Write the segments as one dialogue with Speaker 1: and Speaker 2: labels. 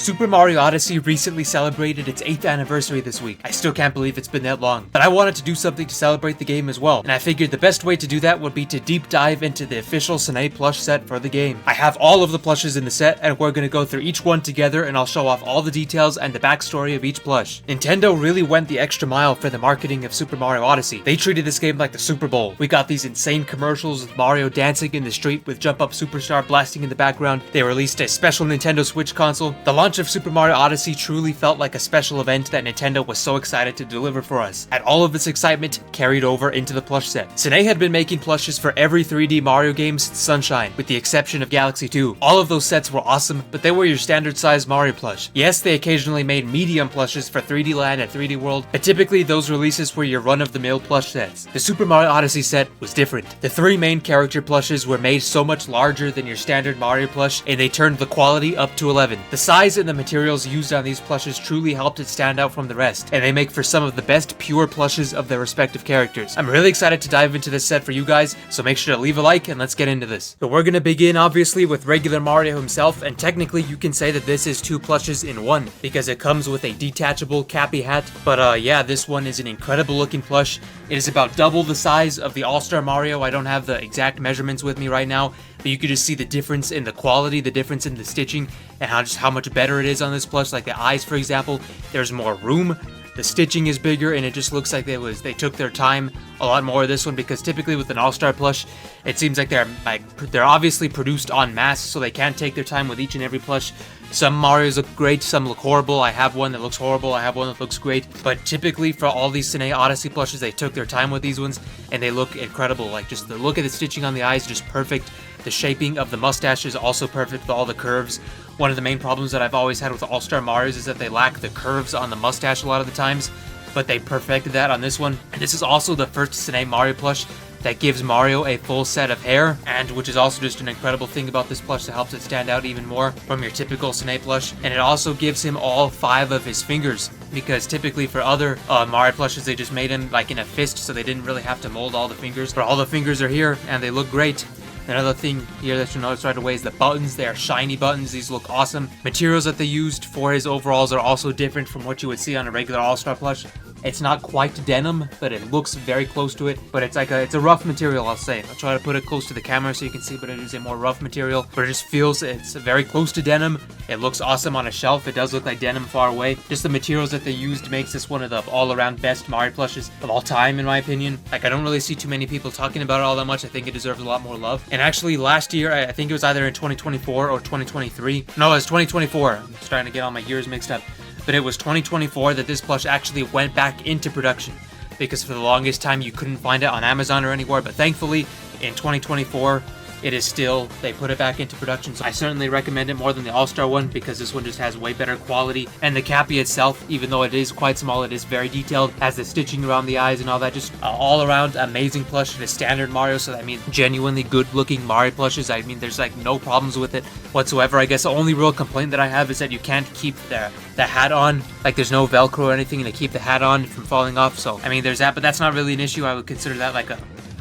Speaker 1: Super Mario Odyssey recently celebrated its 8th anniversary this week. I still can't believe it's been that long. But I wanted to do something to celebrate the game as well, and I figured the best way to do that would be to deep dive into the official Sanei plush set for the game. I have all of the plushes in the set, and we're going to go through each one together, and I'll show off all the details and the backstory of each plush. Nintendo really went the extra mile for the marketing of Super Mario Odyssey. They treated this game like the Super Bowl. We got these insane commercials with Mario dancing in the street with Jump Up Superstar blasting in the background. They released a special Nintendo Switch console. The launch of Super Mario Odyssey truly felt like a special event that Nintendo was so excited to deliver for us. And all of this excitement carried over into the plush set. Sanei had been making plushes for every 3D Mario game since Sunshine, with the exception of Galaxy 2. All of those sets were awesome, but they were your standard size Mario plush. Yes, they occasionally made medium plushes for 3D Land and 3D World, but typically those releases were your run-of-the-mill plush sets. The Super Mario Odyssey set was different. The three main character plushes were made so much larger than your standard Mario plush, and they turned the quality up to 11. The size and the materials used on these plushes truly helped it stand out from the rest, and they make for some of the best pure plushes of their respective characters. I'm really excited to dive into this set for you guys, so make sure to leave a like and let's get into this. So we're gonna begin obviously with regular Mario himself, and technically you can say that this is two plushes in one, because it comes with a detachable Cappy hat. But yeah, this one is an incredible looking plush. It is about double the size of the All-Star Mario. I don't have the exact measurements with me right now, but you could just see the difference in the quality, the difference in the stitching, and how much better it is on this plush. Like the eyes, for example, there's more room. The stitching is bigger, and it just looks like they took their time a lot more with this one, because typically with an All-Star plush, it seems like they're obviously produced en masse, so they can't take their time with each and every plush. Some Marios look great, some look horrible. I have one that looks horrible, I have one that looks great. But typically for all these Sanei Odyssey plushes, they took their time with these ones, and they look incredible. Like just the look of the stitching on the eyes, just perfect. The shaping of the mustache is also perfect with all the curves. One of the main problems that I've always had with All-Star Marios is that they lack the curves on the mustache a lot of the times, but they perfected that on this one. And this is also the first Sanei Mario plush that gives Mario a full set of hair, and which is also just an incredible thing about this plush that helps it stand out even more from your typical Sanei plush. And it also gives him all 5 of his fingers, because typically for other Mario plushes they just made him like in a fist, so they didn't really have to mold all the fingers. But all the fingers are here and they look great. Another thing here that you'll notice right away is the buttons. They are shiny buttons. These look awesome. Materials that they used for his overalls are also different from what you would see on a regular All-Star plush. It's not quite denim, but it looks very close to it. But it's a rough material, I'll say. I'll try to put it close to the camera so you can see, but it is a more rough material. But it just feels, it's very close to denim. It looks awesome on a shelf. It does look like denim far away. Just the materials that they used makes this one of the all-around best Mario plushes of all time, in my opinion. Like, I don't really see too many people talking about it all that much. I think it deserves a lot more love. And actually, last year, I think it was either in 2024 or 2023. No, it was 2024. I'm starting to get all my years mixed up. But it was 2024 that this plush actually went back into production, because for the longest time you couldn't find it on Amazon or anywhere. But thankfully in 2024 it is still, they put it back into production. So I certainly recommend it more than the All-Star one, because this one just has way better quality. And the Cappy itself, even though it is quite small, it is very detailed, has the stitching around the eyes and all that. Just all around amazing plush. It is standard Mario, so that means genuinely good looking Mario plushes. I mean, there's like no problems with it whatsoever. I guess the only real complaint that I have is that you can't keep the hat on. Like, there's no Velcro or anything to keep the hat on from falling off. So I mean, there's that, but that's not really an issue. I would consider that like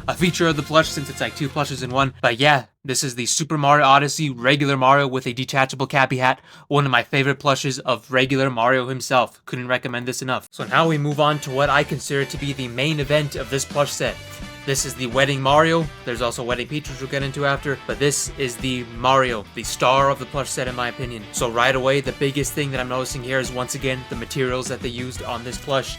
Speaker 1: a feature of the plush, since it's like 2 plushes in one. But yeah, this is the Super Mario Odyssey regular Mario with a detachable Cappy hat. One of my favorite plushes of regular Mario himself. Couldn't recommend this enough. So now we move on to what I consider to be the main event of this plush set. This is the Wedding Mario. There's also Wedding Peach, which we'll get into after, but this is the Mario, the star of the plush set in my opinion. So right away, the biggest thing that I'm noticing here is once again the materials that they used on this plush.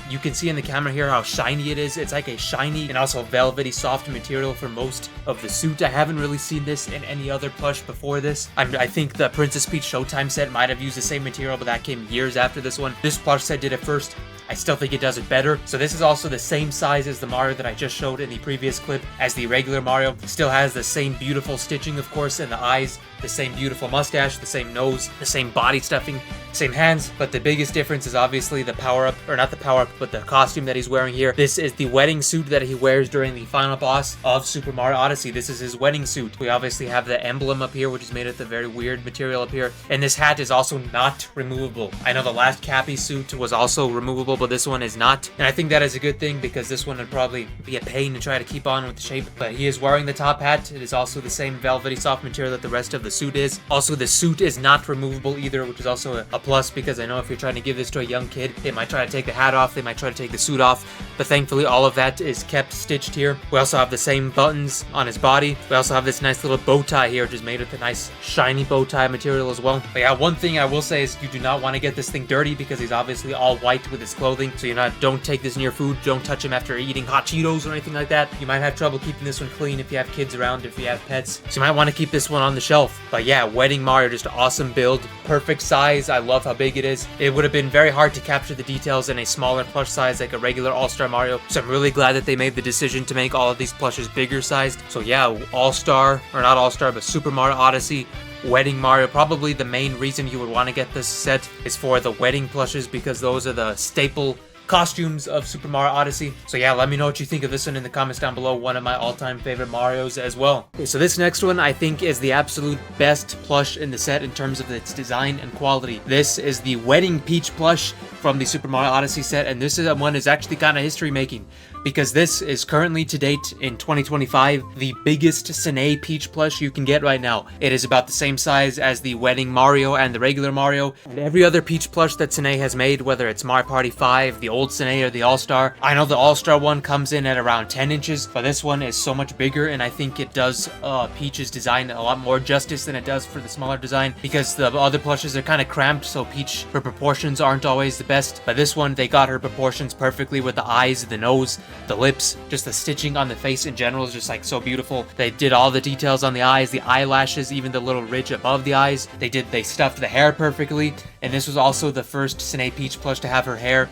Speaker 1: You can see in the camera here how shiny it is. It's like a shiny and also velvety soft material for most of the suit. I haven't really seen this in any other plush before this. I think the Princess Peach Showtime set might have used the same material, but that came years after this one. This plush set did it first. I still think it does it better. So this is also the same size as the Mario that I just showed in the previous clip as the regular Mario. Still has the same beautiful stitching, of course, in the eyes, the same beautiful mustache, the same nose, the same body stuffing, same hands. But the biggest difference is obviously the power-up, or not the power-up, but the costume that he's wearing here. This is the wedding suit that he wears during the final boss of Super Mario Odyssey. This is his wedding suit. We obviously have the emblem up here, which is made of the very weird material up here. And this hat is also not removable. I know the last Cappy suit was also removable, but this one is not. And I think that is a good thing because this one would probably be a pain to try to keep on with the shape. But he is wearing the top hat. It is also the same velvety soft material that the rest of the suit is. Also, the suit is not removable either, which is also a plus because I know if you're trying to give this to a young kid, they might try to take the hat off, they might try to take the suit off. But thankfully, all of that is kept stitched here. We also have the same buttons on his body. We also have this nice little bow tie here, which is made with a nice shiny bow tie material as well. But yeah, one thing I will say is you do not want to get this thing dirty because he's obviously all white with his clothing. So don't take this near food. Don't touch him after eating hot Cheetos or anything like that. You might have trouble keeping this one clean if you have kids around, if you have pets. So you might want to keep this one on the shelf. But yeah, Wedding Mario, just an awesome build. Perfect size. I love how big it is. It would have been very hard to capture the details in a smaller plush size like a regular All-Star Mario. So I'm really glad that they made the decision to make all of these plushes bigger sized. So yeah, All-Star, or not All-Star, but Super Mario Odyssey, Wedding Mario. Probably the main reason you would want to get this set is for the wedding plushes because those are the staple costumes of Super Mario Odyssey. So yeah, let me know what you think of this one in the comments down below. One of my all-time favorite Marios as well. Okay, so this next one I think is the absolute best plush in the set in terms of its design and quality. This is the Wedding Peach plush from the Super Mario Odyssey set, and this one is actually kind of history making because this is currently to date in 2025 the biggest Sanei Peach plush you can get right now. It is about the same size as the Wedding Mario and the regular Mario and every other Peach plush that Sanei has made, whether it's Mario Party 5, the old Sanei, or the All-Star. I know the All-Star one comes in at around 10 inches, but this one is so much bigger, and I think it does Peach's design a lot more justice than it does for the smaller design because the other plushes are kind of cramped, so Peach, her proportions aren't always the best. But this one, they got her proportions perfectly with the eyes, the nose, the lips, just the stitching on the face in general is just like so beautiful. They did all the details on the eyes, the eyelashes, even the little ridge above the eyes. They stuffed the hair perfectly. And this was also the first Sanei Peach plush to have her hair,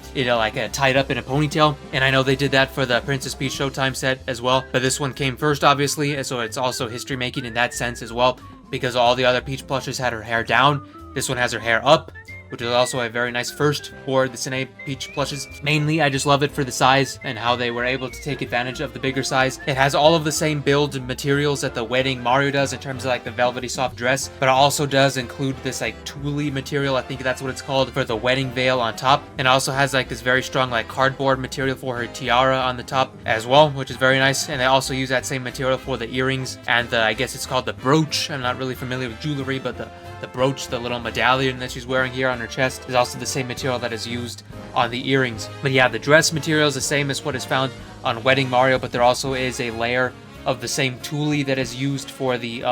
Speaker 1: tied up in a ponytail. And I know they did that for the Princess Peach Showtime set as well. But this one came first, obviously, so it's also history making in that sense as well, because all the other Peach plushes had her hair down. This one has her hair up, which is also a very nice first for the Sanei Peach plushes. Mainly, I just love it for the size and how they were able to take advantage of the bigger size. It has all of the same build and materials that the Wedding Mario does in terms of like the velvety soft dress, but it also does include this like tulle material, I think that's what it's called, for the wedding veil on top. And it also has like this very strong like cardboard material for her tiara on the top as well, which is very nice. And they also use that same material for the earrings and I guess it's called the brooch. I'm not really familiar with jewelry, but the brooch, the little medallion that she's wearing here on her chest, is also the same material that is used on the earrings. But yeah, the dress material is the same as what is found on Wedding Mario, but there also is a layer of the same tulle that is used for the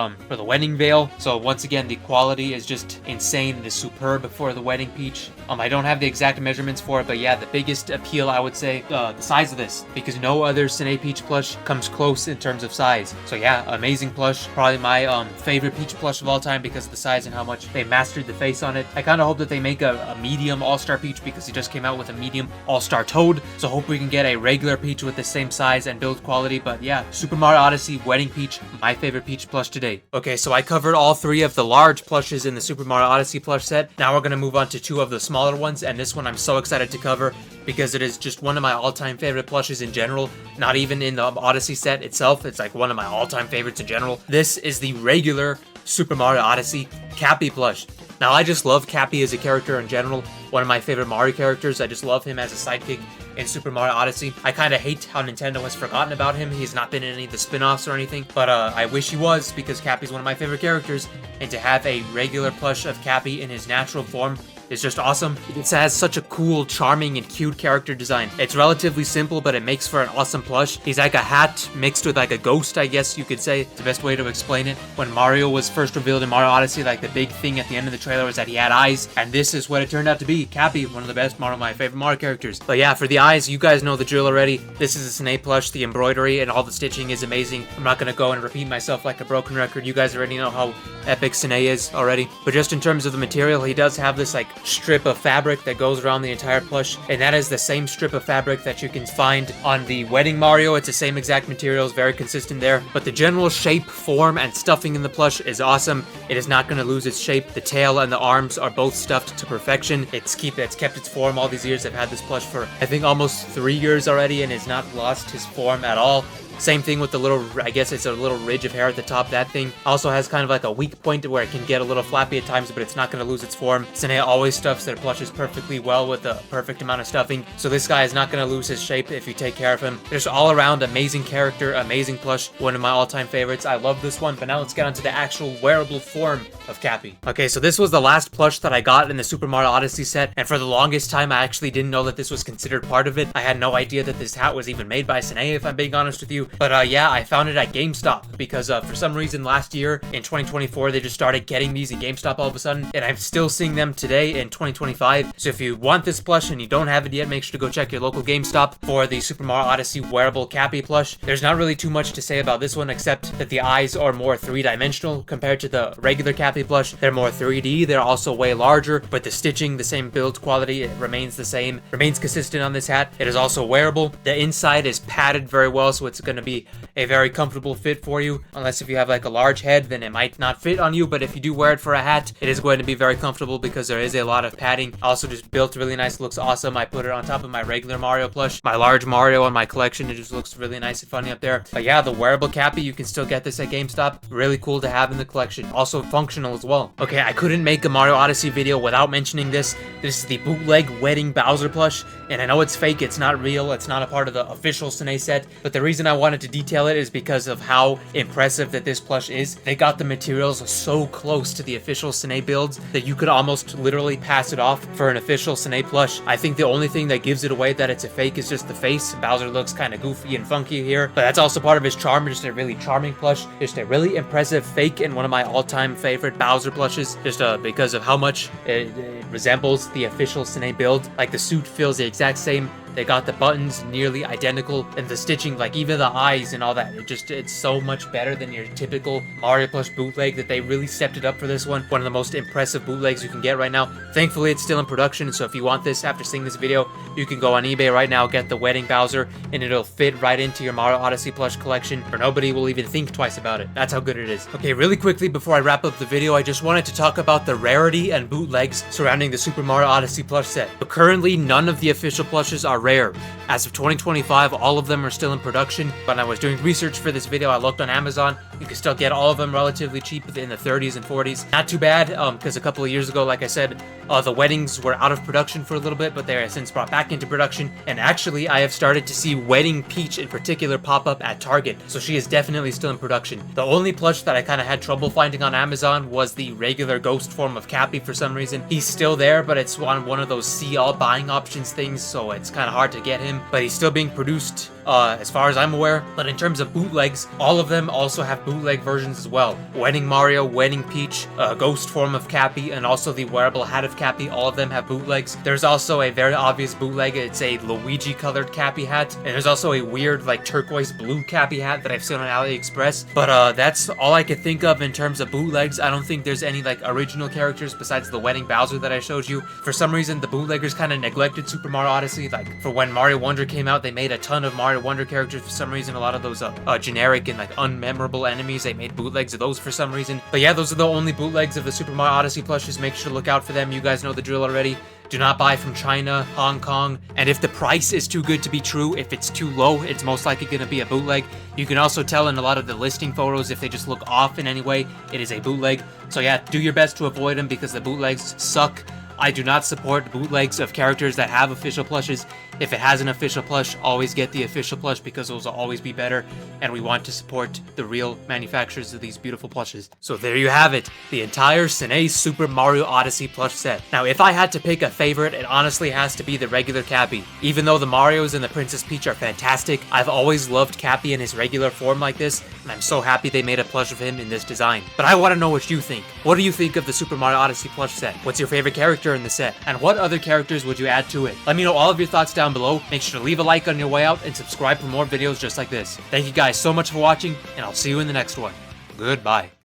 Speaker 1: wedding veil. So once again, the quality is just insane. It is superb for the Wedding Peach. I don't have the exact measurements for it, but yeah, the biggest appeal, I would say, the size of this, because no other Sanei Peach plush comes close in terms of size. So yeah, amazing plush. Probably my favorite Peach plush of all time because of the size and how much they mastered the face on it. I kind of hope that they make a medium All-Star Peach because he just came out with a medium All-Star Toad. So hope we can get a regular Peach with the same size and build quality. But yeah, Super Mario Odyssey Wedding Peach, my favorite Peach plush today. Okay, so I covered all three of the large plushes in the Super Mario Odyssey plush set. Now we're going to move on to two of the smaller ones, and this one I'm so excited to cover because it is just one of my all-time favorite plushes in general. Not even in the Odyssey set itself, it's like one of my all-time favorites in general. This is the regular Super Mario Odyssey Cappy plush. Now I just love Cappy as a character in general. One of my favorite Mario characters. I just love him as a sidekick in Super Mario Odyssey. I kind of hate how Nintendo has forgotten about him. He's not been in any of the spin-offs or anything, but I wish he was because Cappy's one of my favorite characters, and to have a regular plush of Cappy in his natural form is just awesome. It has such a cool, charming, and cute character design. It's relatively simple, but it makes for an awesome plush. He's like a hat mixed with like a ghost, I guess you could say. It's the best way to explain it. When Mario was first revealed in Mario Odyssey, like the big thing at the end of the trailer was that he had eyes, and this is what it turned out to be. Cappy, one of the best Mario, my favorite Mario characters. But yeah, for the eyes, you guys know the drill already. This is a Sanei plush. The embroidery and all the stitching is amazing. I'm not gonna go and repeat myself like a broken record. You guys already know how epic Sanei is already. But just in terms of the material, he does have this like strip of fabric that goes around the entire plush, and that is the same strip of fabric that you can find on the Wedding Mario. It's the same exact materials, very consistent there, but the general shape, form, and stuffing in the plush is awesome. It is not going to lose its shape. The tail and the arms are both stuffed to perfection. It's kept its form all these years. I've had this plush for I think almost 3 years already, and it's not lost his form at all. Same thing with the little, I guess it's a little ridge of hair at the top. That thing also has kind of like a weak point where it can get a little flappy at times, but it's not going to lose its form. Sanei always stuffs their plushes perfectly well with the perfect amount of stuffing, so this guy is not going to lose his shape if you take care of him. Just all around amazing character, amazing plush, one of my all-time favorites. I love this one, but now let's get onto the actual wearable form of Cappy. Okay, so this was the last plush that I got in the Super Mario Odyssey set, and for the longest time I actually didn't know that this was considered part of it. I had no idea that this hat was even made by Sanei, if I'm being honest with you. But yeah, I found it at GameStop because for some reason last year in 2024 they just started getting these at GameStop all of a sudden, and I'm still seeing them today in 2025. So if you want this plush and you don't have it yet, make sure to go check your local GameStop for the Super Mario Odyssey Wearable Cappy plush. There's not really too much to say about this one except that the eyes are more three-dimensional compared to the regular Cappy plush. They're more 3D, they're also way larger, but the stitching, the same build quality, it remains the same, remains consistent on this hat. It is also wearable. The inside is padded very well, so it's going to be a very comfortable fit for you. Unless if you have like a large head, then it might not fit on you, but if you do wear it for a hat, it is going to be very comfortable because there is a lot of padding. Also just built really nice, looks awesome. I put it on top of my regular Mario plush, my large Mario in my collection. It just looks really nice and funny up there. But yeah, the wearable Cappy, you can still get this at GameStop. Really cool to have in the collection. Also functional as well. Okay, I couldn't make a Mario Odyssey video without mentioning this. This is the bootleg Wedding Bowser plush, and I know it's fake, it's not real, it's not a part of the official Sanei set, but the reason I wanted to detail it is because of how impressive that this plush is. They got the materials so close to the official Sanei builds that you could almost literally pass it off for an official Sanei plush. I think the only thing that gives it away that it's a fake is just the face. Bowser looks kind of goofy and funky here, but that's also part of his charm. Just a really charming plush, just a really impressive fake, and one of my all-time favorite Bowser plushes, just because of how much it resembles the official Sanei build. Like the suit feels the exact same. They got the buttons nearly identical, and the stitching, like even the eyes and all that, it's so much better than your typical Mario Plush bootleg that they really stepped it up for this one. One of the most impressive bootlegs you can get right now. Thankfully, it's still in production, so if you want this after seeing this video, you can go on eBay right now, get the Wedding Bowser, and it'll fit right into your Mario Odyssey plush collection, or nobody will even think twice about it. That's how good it is. Okay, really quickly before I wrap up the video, I just wanted to talk about the rarity and bootlegs surrounding the Super Mario Odyssey plush set. But currently, none of the official plushes are rare. As of 2025, all of them are still in production. When I was doing research for this video, I looked on Amazon. You can still get all of them relatively cheap in the 30s and 40s. Not too bad, because a couple of years ago, like I said, the weddings were out of production for a little bit, but they are since brought back into production. And actually, I have started to see Wedding Peach in particular pop up at Target, so she is definitely still in production. The only plush that I kind of had trouble finding on Amazon was the regular ghost form of Cappy for some reason. He's still there, but it's on one of those see all buying options things, so it's kind of hard to get him, but he's still being produced as far as I'm aware. But in terms of bootlegs, all of them also have bootleg versions as well. Wedding Mario, Wedding Peach, ghost form of Cappy, and also the wearable hat of Cappy, all of them have bootlegs. There's also a very obvious bootleg, it's a Luigi colored Cappy hat, and there's also a weird like turquoise blue Cappy hat that I've seen on AliExpress. But that's all I could think of in terms of bootlegs. I don't think there's any like original characters besides the Wedding Bowser that I showed you. For some reason, the bootleggers kind of neglected Super Mario Odyssey. Like for when Mario Wonder came out, they made a ton of Mario Wonder characters. For some reason, a lot of those generic and like unmemorable enemies, they made bootlegs of those for some reason. But yeah, those are the only bootlegs of the Super Mario Odyssey plushes. Make sure to look out for them. You guys know the drill already. Do not buy from China, Hong Kong, and if the price is too good to be true, if it's too low, it's most likely going to be a bootleg. You can also tell in a lot of the listing photos if they just look off in any way, it is a bootleg. So yeah, do your best to avoid them because the bootlegs suck. I do not support bootlegs of characters that have official plushes. If it has an official plush, always get the official plush because those will always be better, and we want to support the real manufacturers of these beautiful plushes. So there you have it, the entire Sanei Super Mario Odyssey plush set. Now, if I had to pick a favorite, it honestly has to be the regular Cappy. Even though the Marios and the Princess Peach are fantastic, I've always loved Cappy in his regular form like this, and I'm so happy they made a plush of him in this design. But I want to know what you think. What do you think of the Super Mario Odyssey plush set? What's your favorite character in the set? And what other characters would you add to it? Let me know all of your thoughts down below. Make sure to leave a like on your way out and subscribe for more videos just like this. Thank you guys so much for watching, and I'll see you in the next one. Goodbye.